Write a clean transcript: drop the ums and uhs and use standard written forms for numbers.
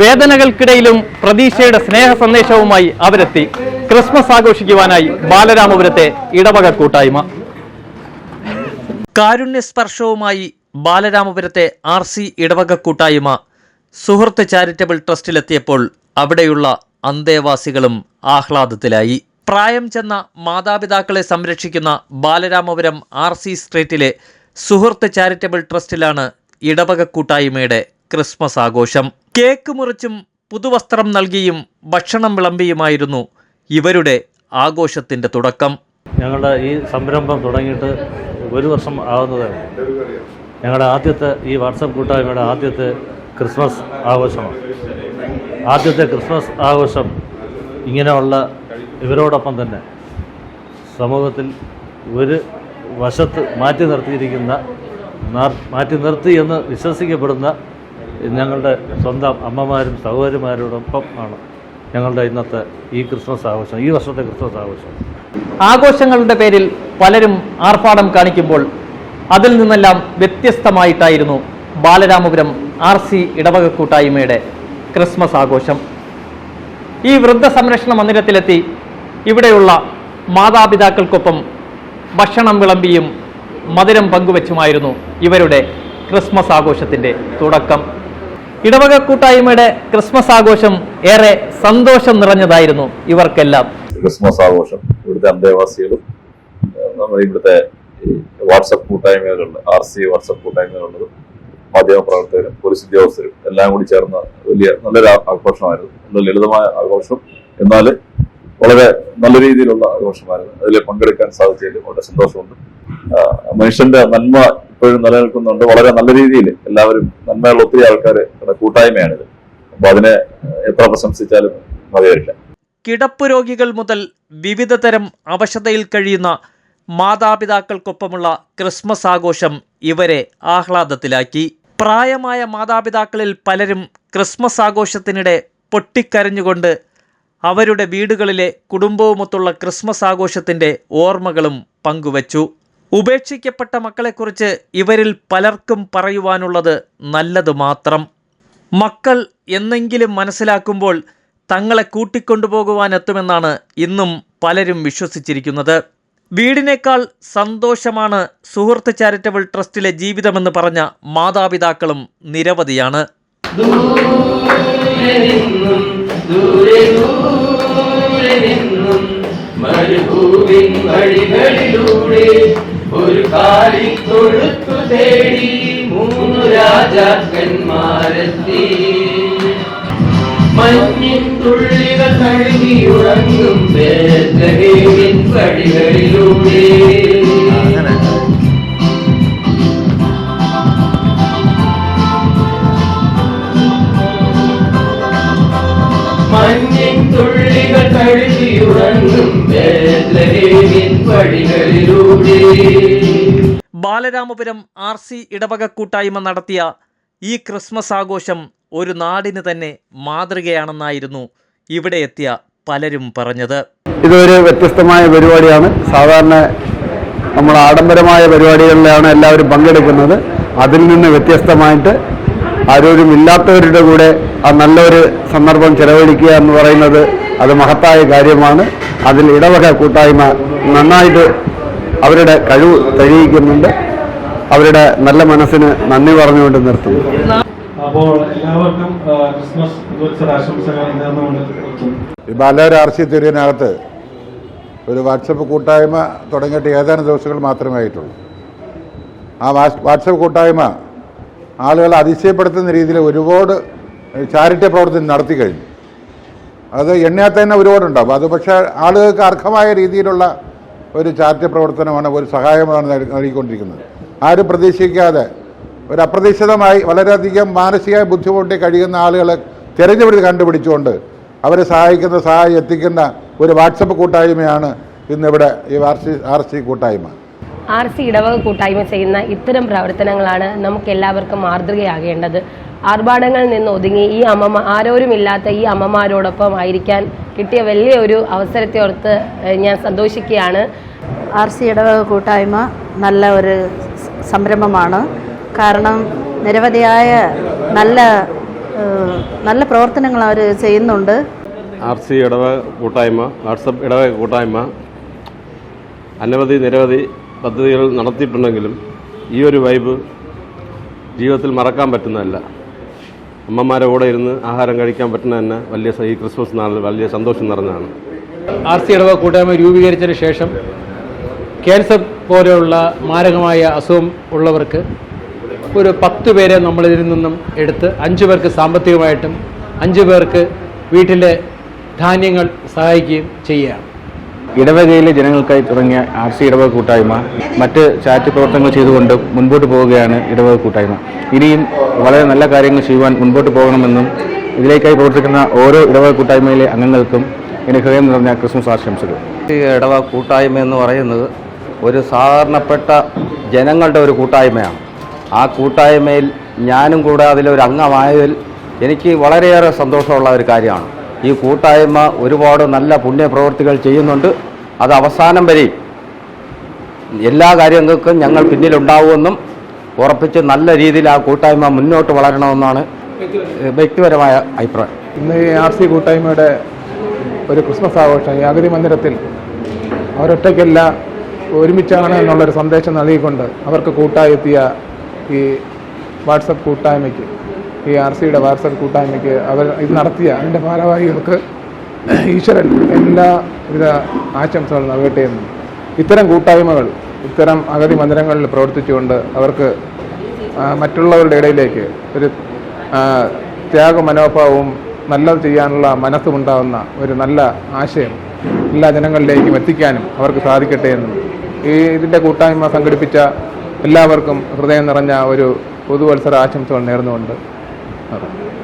വേദനകൾക്കിടയിലും പ്രതീക്ഷയുടെ സ്നേഹ സന്ദേശവുമായി അവരെത്തി ക്രിസ്മസ് ആഘോഷിക്കുവാനായി ബാലരാമപുരത്തെ ഇടവക കൂട്ടായ്മ. കാരുണ്യസ്പർശവുമായി ബാലരാമപുരത്തെ RC ഇടവക കൂട്ടായ്മ സുഹൃത്ത് ചാരിറ്റബിൾ ട്രസ്റ്റിലെത്തിയപ്പോൾ അവിടെയുള്ള അന്തേവാസികളും ആഹ്ലാദത്തിലായി. പ്രായം ചെന്ന മാതാപിതാക്കളെ സംരക്ഷിക്കുന്ന ബാലരാമപുരം RC സ്ട്രീറ്റിലെ സുഹൃത്ത് ചാരിറ്റബിൾ ട്രസ്റ്റിലാണ് ഇടവക കൂട്ടായ്മയുടെ ക്രിസ്മസ് ആഘോഷം. കേക്ക് മുറിച്ചും പുതുവസ്ത്രം നൽകിയും ഭക്ഷണം വിളമ്പിയുമായിരുന്നു ഇവരുടെ ആഘോഷത്തിൻ്റെ തുടക്കം. ഞങ്ങളുടെ ഈ സംരംഭം തുടങ്ങിയിട്ട് 1 വർഷം ആവുന്നതാണ്. ഞങ്ങളുടെ ആദ്യത്തെ ഈ വാട്സപ്പ് കൂട്ടായ്മയുടെ ആദ്യത്തെ ക്രിസ്മസ് ആഘോഷമാണ്. ആദ്യത്തെ ക്രിസ്മസ് ആഘോഷം ഇങ്ങനെയുള്ള ഇവരോടൊപ്പം തന്നെ സമൂഹത്തിൽ ഒരു വശത്ത് മാറ്റി നിർത്തി എന്ന് വിശ്വസിക്കപ്പെടുന്ന ഞങ്ങളുടെ സ്വന്തം അമ്മമാരും സഹോദരിമാരോടൊപ്പം ആണ് ഞങ്ങളുടെ ഇന്നത്തെ ഈ ക്രിസ്മസ് ആഘോഷം, ഈ വർഷത്തെ ക്രിസ്മസ് ആഘോഷം. ആഘോഷങ്ങളുടെ പേരിൽ പലരും ആർഭാടം കാണിക്കുമ്പോൾ അതിൽ നിന്നെല്ലാം വ്യത്യസ്തമായിട്ടായിരുന്നു ബാലരാമപുരം RC ഇടവക കൂട്ടായ്മയുടെ ക്രിസ്മസ് ആഘോഷം. ഈ വൃദ്ധസംരക്ഷണ മന്ദിരത്തിലെത്തി ഇവിടെയുള്ള മാതാപിതാക്കൾക്കൊപ്പം ഭക്ഷണം വിളമ്പിയും മധുരം പങ്കുവച്ചുമായിരുന്നു ഇവരുടെ ക്രിസ്മസ് ആഘോഷത്തിൻ്റെ തുടക്കം. ഇടവക കൂട്ടായ്മയുടെ ക്രിസ്മസ് ആഘോഷം ഏറെ സന്തോഷം നിറഞ്ഞതായിരുന്നു ഇവർക്കെല്ലാം. ക്രിസ്മസ് ആഘോഷം ഇവിടുത്തെ അന്തേവാസികളും ഇവിടുത്തെ വാട്സപ്പ് കൂട്ടായ്മകളുണ്ട്, RC വാട്സപ്പ് കൂട്ടായ്മകളുള്ളതും മാധ്യമപ്രവർത്തകരും പോലീസ് ഉദ്യോഗസ്ഥരും എല്ലാം കൂടി ചേർന്ന നല്ലൊരു ആഘോഷമായിരുന്നു. നല്ല ലളിതമായ ആഘോഷം, എന്നാൽ വളരെ നല്ല രീതിയിലുള്ള ആഘോഷമായിരുന്നു. അതിൽ പങ്കെടുക്കാൻ സാധിച്ചതിൽ വളരെ സന്തോഷമുണ്ട്. മനുഷ്യന്റെ നന്മ ഇപ്പോഴും നിലനിൽക്കുന്നുണ്ട്. വളരെ നല്ല രീതിയിൽ എല്ലാവരും നന്മയുള്ള ഒത്തിരി ആൾക്കാർ കൂട്ടായ്മയാണിത്. അപ്പൊ അതിനെ എത്ര പ്രശംസിച്ചാലും മതിവരില്ല. കിടപ്പ് രോഗികൾ മുതൽ വിവിധ തരം അവശതയിൽ കഴിയുന്ന മാതാപിതാക്കൾക്കൊപ്പമുള്ള ക്രിസ്മസ് ആഘോഷം ഇവരെ ആഹ്ലാദത്തിലാക്കി. പ്രായമായ മാതാപിതാക്കളിൽ പലരും ക്രിസ്മസ് ആഘോഷത്തിനിടെ പൊട്ടിക്കരഞ്ഞുകൊണ്ട് അവരുടെ വീടുകളിലെ കുടുംബവുമൊത്തുള്ള ക്രിസ്മസ് ആഘോഷത്തിൻ്റെ ഓർമ്മകളും പങ്കുവച്ചു. ഉപേക്ഷിക്കപ്പെട്ട മക്കളെക്കുറിച്ച് ഇവരിൽ പലർക്കും പറയുവാനുള്ളത് നല്ലത് മാത്രം. മക്കൾ എന്നെങ്കിലും മനസ്സിലാക്കുമ്പോൾ തങ്ങളെ കൂട്ടിക്കൊണ്ടുപോകുവാനെത്തുമെന്നാണ് ഇന്നും പലരും വിശ്വസിച്ചിരിക്കുന്നത്. വീടിനേക്കാൾ സന്തോഷമാണ് സുഹൃത്ത് ചാരിറ്റബിൾ ട്രസ്റ്റിലെ ജീവിതമെന്ന് പറഞ്ഞ മാതാപിതാക്കളും നിരവധിയാണ്. ഒരു കാലിത്തൊഴുത്തു തേടി 3 രാജാക്കന്മാരെത്തി. മഞ്ഞിൻ തുള്ളികൾ കഴുകിയുറങ്ങും ബേത്ലഹേമിൻ വഴികളിലൂടെ. മഞ്ഞിൻ തുള്ളികൾ കഴുകിയുറങ്ങും ബേത്ലഹേമിൻ വഴികളിലൂടെ. ബാലരാമപുരം RC ഇടവക കൂട്ടായ്മ നടത്തിയ ഈ ക്രിസ്മസ് ആഘോഷം ഒരു നാടിന് തന്നെ മാതൃകയാണെന്നായിരുന്നു ഇവിടെ എത്തിയ പലരും പറഞ്ഞത്. ഇതൊരു വ്യത്യസ്തമായ പരിപാടിയാണ്. സാധാരണ നമ്മൾ ആഡംബരമായ പരിപാടികളിലാണ് എല്ലാവരും പങ്കെടുക്കുന്നത്. അതിൽ നിന്ന് വ്യത്യസ്തമായിട്ട് ആരോരുമില്ലാത്തവരുടെ കൂടെ ആ നല്ലൊരു സന്ദർഭം ചെലവഴിക്കുക എന്ന് പറയുന്നത് അത് മഹത്തായ കാര്യമാണ്. അതിൽ ഇടവക കൂട്ടായ്മ നന്നായിട്ട് അവരുടെ കഴിവ് തെളിയിക്കുന്നുണ്ട്. അവരുടെ നല്ല മനസ്സിന് നന്ദി പറഞ്ഞുകൊണ്ട് നിർത്തുന്നു. അപ്പോൾ എല്ലാവർക്കും ക്രിസ്മസ് ആശംസകൾ നേർന്നുകൊണ്ട് ബാലരാമപുരം RC തിരുവിനകത്ത് ഒരു വാട്സപ്പ് കൂട്ടായ്മ തുടങ്ങിയിട്ട് ഏതാനും ദിവസങ്ങൾ മാത്രമേ ആയിട്ടുള്ളൂ. ആ വാട്സപ്പ് കൂട്ടായ്മ ആളുകളെ അതിശയപ്പെടുത്തുന്ന രീതിയിൽ ഒരുപാട് ചാരിറ്റി പ്രവർത്തനം നടത്തി കഴിഞ്ഞു. അത് എണ്ണയാത്ത തന്നെ ഒരുപാടുണ്ടാവും. അത് പക്ഷേ ആളുകൾക്ക് അർഹമായ രീതിയിലുള്ള ഒരു ചാരിറ്റി പ്രവർത്തനമാണ്, ഒരു സഹായമാണ് നൽകിക്കൊണ്ടിരിക്കുന്നത്. ആരും പ്രതീക്ഷിക്കാതെ ഒരു അപ്രതീക്ഷിതമായി വളരെയധികം മാനസിക ബുദ്ധിമുട്ടി കഴിയുന്ന ആളുകളെ കണ്ടുപിടിച്ചുകൊണ്ട് അവരെ സഹായിക്കുന്ന സഹായം എത്തിക്കുന്ന ഒരു വാട്സപ്പ് കൂട്ടായ്മയാണ് ഇന്നിവിടെ ഈ RC കൂട്ടായ്മ. RC ഇടവക കൂട്ടായ്മ ചെയ്യുന്ന ഇത്തരം പ്രവർത്തനങ്ങളാണ് നമുക്ക് എല്ലാവർക്കും മാതൃകയാകേണ്ടത്. ആർഭാടങ്ങളിൽ നിന്ന് ഒതുങ്ങി ഈ ആരോരുമില്ലാത്ത ഈ അമ്മമാരോടൊപ്പം ആയിരിക്കാൻ കിട്ടിയ വലിയൊരു അവസരത്തെ ഓർത്ത് ഞാൻ സന്തോഷിക്കുകയാണ്. RC ഇടവക കൂട്ടായ്മ നല്ല ഒരു സംരംഭമാണ്. കാരണം നിരവധിയായ നല്ല നല്ല പ്രവർത്തനങ്ങൾ അവർ ചെയ്യുന്നുണ്ട്. RC ഇടവക കൂട്ടായ്മ, വാട്സപ്പ് ഇടവക കൂട്ടായ്മ നിരവധി പദ്ധതികൾ നടത്തിയിട്ടുണ്ടെങ്കിലും ഈ ഒരു വൈബ് ജീവിതത്തിൽ മറക്കാൻ പറ്റുന്നതല്ല. അമ്മമാരെ കൂടെ ഇരുന്ന് ആഹാരം കഴിക്കാൻ പറ്റുന്ന തന്നെ ഈ ക്രിസ്മസ് നാളിൽ വലിയ സന്തോഷം നിറഞ്ഞതാണ്. RC ഇടവക കൂട്ടായ്മ രൂപീകരിച്ചതിന് ശേഷം ക്യാൻസർ പോലെയുള്ള മാരകമായ അസുഖം ഉള്ളവർക്ക് ഒരു 10 പേരെ നമ്മളിതിൽ നിന്നും എടുത്ത് 5 പേർക്ക് സാമ്പത്തികമായിട്ടും 5 പേർക്ക് വീട്ടിലെ ധാന്യങ്ങൾ സഹായിക്കുകയും ചെയ്യുകയാണ്. ഇടവകയിലെ ജനങ്ങൾക്കായി തുടങ്ങിയ RC ഇടവക കൂട്ടായ്മ മറ്റ് ചാറ്റ് പ്രവർത്തനങ്ങൾ ചെയ്തുകൊണ്ട് മുൻപോട്ട് പോവുകയാണ് ഇടവക കൂട്ടായ്മ. ഇനിയും വളരെ നല്ല കാര്യങ്ങൾ ചെയ്യുവാൻ മുൻപോട്ട് പോകണമെന്നും ഇതിലേക്കായി പ്രവർത്തിക്കുന്ന ഓരോ ഇടവക കൂട്ടായ്മയിലെ അംഗങ്ങൾക്കും എൻ്റെ ഹൃദയം നിറഞ്ഞ ക്രിസ്മസ് ആശംസകൾ. ഈ ഇടവക കൂട്ടായ്മ എന്ന് പറയുന്നത് ഒരു സാധാരണപ്പെട്ട ജനങ്ങളുടെ ഒരു കൂട്ടായ്മയാണ്. ആ കൂട്ടായ്മയിൽ ഞാനും കൂടെ അതിലൊരു അംഗമായതിൽ എനിക്ക് വളരെയേറെ സന്തോഷമുള്ള ഒരു കാര്യമാണ്. ഈ കൂട്ടായ്മ ഒരുപാട് നല്ല പുണ്യപ്രവൃത്തികൾ ചെയ്യുന്നുണ്ട്. അത് അവസാനം വരെ എല്ലാ കാര്യങ്ങൾക്കും ഞങ്ങൾ പിന്നിലുണ്ടാവുമെന്നും ഉറപ്പിച്ച് നല്ല രീതിയിൽ ആ കൂട്ടായ്മ മുന്നോട്ട് വളരണമെന്നാണ് വ്യക്തിപരമായ അഭിപ്രായം. ഇന്ന് ഈ RC കൂട്ടായ്മയുടെ ഒരു ക്രിസ്മസ് ആഘോഷം ഈ അഗതി മന്ദിരത്തിൽ അവരൊറ്റയ്ക്കല്ല ഒരുമിച്ചാണ് എന്നുള്ളൊരു സന്ദേശം നൽകിക്കൊണ്ട് അവർക്ക് കൂട്ടായെത്തിയ ഈ വാട്സപ്പ് കൂട്ടായ്മയ്ക്ക്, ഈ RCയുടെ വാട്സപ്പ് കൂട്ടായ്മയ്ക്ക് അവർ ഇത് നടത്തിയ അതിൻ്റെ ഭാരവാഹികൾക്ക് ഈശ്വരൻ എല്ലാവിധ ആശംസകൾ നൽകട്ടെ എന്നും ഇത്തരം കൂട്ടായ്മകൾ ഇത്തരം അഗതി മന്ദിരങ്ങളിൽ പ്രവർത്തിച്ചുകൊണ്ട് അവർക്ക് മറ്റുള്ളവരുടെ ഇടയിലേക്ക് ഒരു ത്യാഗ മനോഭാവവും നല്ലത് ചെയ്യാനുള്ള മനസ്സുമുണ്ടാകുന്ന ഒരു നല്ല ആശയം എല്ലാ ജനങ്ങളിലേക്കും എത്തിക്കാനും അവർക്ക് സാധിക്കട്ടെ എന്നും ഇതിൻ്റെ കൂട്ടായ്മ സംഘടിപ്പിച്ച എല്ലാവർക്കും ഹൃദയം നിറഞ്ഞ ഒരു പുതുവത്സര ആശംസകൾ നേർന്നുകൊണ്ട്